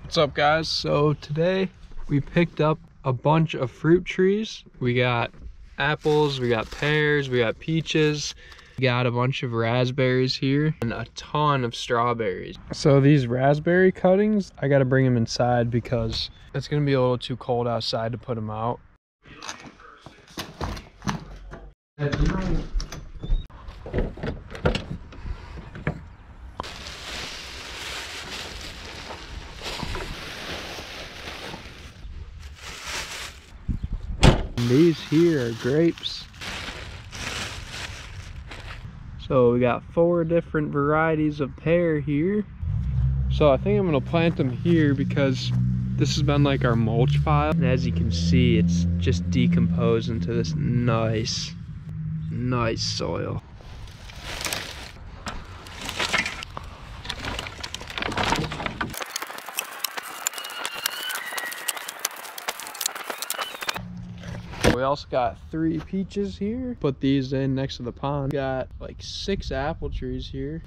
What's up, guys? So today we picked up a bunch of fruit trees. We got apples, we got pears, we got peaches, we got a bunch of raspberries here and a ton of strawberries. So these raspberry cuttings, I got to bring them inside because it's going to be a little too cold outside to put them out. These here are grapes. So we got 4 different varieties of pear here. So I think I'm gonna plant them here because this has been like our mulch pile. And as you can see, it's just decomposed into this nice soil. We also got 3 peaches here. Put these in next to the pond. Got like 6 apple trees here.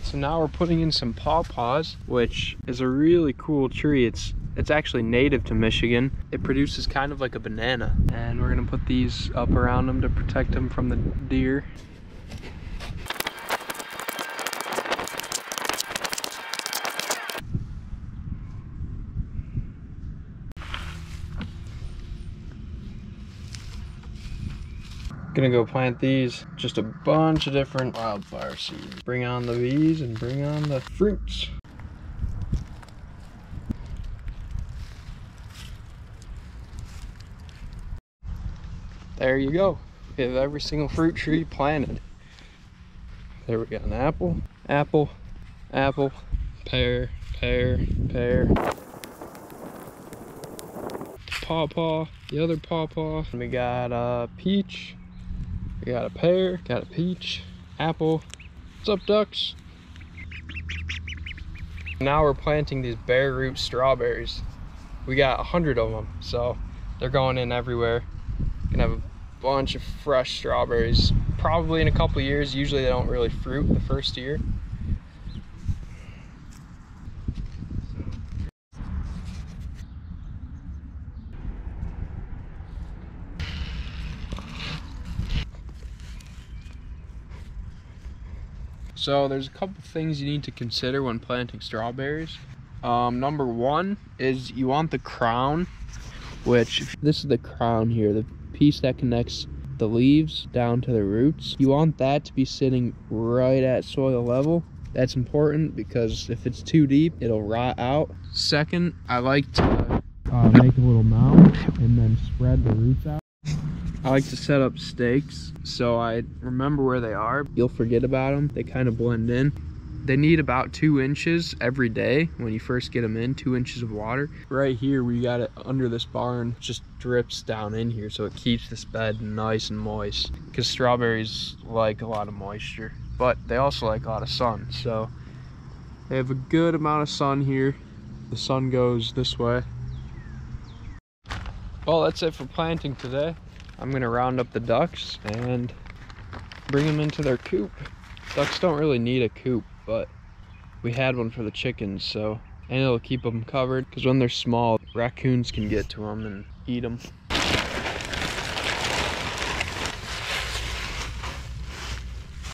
So now we're putting in some pawpaws, which is a really cool tree. It's actually native to Michigan. It produces kind of like a banana. And we're gonna put these up around them to protect them from the deer. Gonna go plant these, just a bunch of different wildfire seeds. Bring on the bees and bring on the fruits. There you go. We have every single fruit tree planted. There we got an apple, apple, apple, pear, pear, pear. Pawpaw, the other pawpaw. And we got a peach. We got a pear, got a peach, apple. What's up, ducks? Now we're planting these bare root strawberries. We got 100 of them, so they're going in everywhere. Gonna have a bunch of fresh strawberries. Probably in a couple years. Usually they don't really fruit the first year. So there's a couple things you need to consider when planting strawberries. Number 1 is you want the crown, which this is the crown here, the piece that connects the leaves down to the roots. You want that to be sitting right at soil level. That's important because if it's too deep, it'll rot out. Second, I like to make a little mound and then spread the roots out. I like to set up stakes so I remember where they are. You'll forget about them. They kind of blend in. They need about 2 inches every day when you first get them in, 2 inches of water. Right here, we got it under this barn, just drips down in here, so it keeps this bed nice and moist. Because strawberries like a lot of moisture, but they also like a lot of sun. So they have a good amount of sun here. The sun goes this way. Well, that's it for planting today. I'm gonna round up the ducks and bring them into their coop. Ducks don't really need a coop, but we had one for the chickens, so, and it'll keep them covered because when they're small, raccoons can get to them and eat them.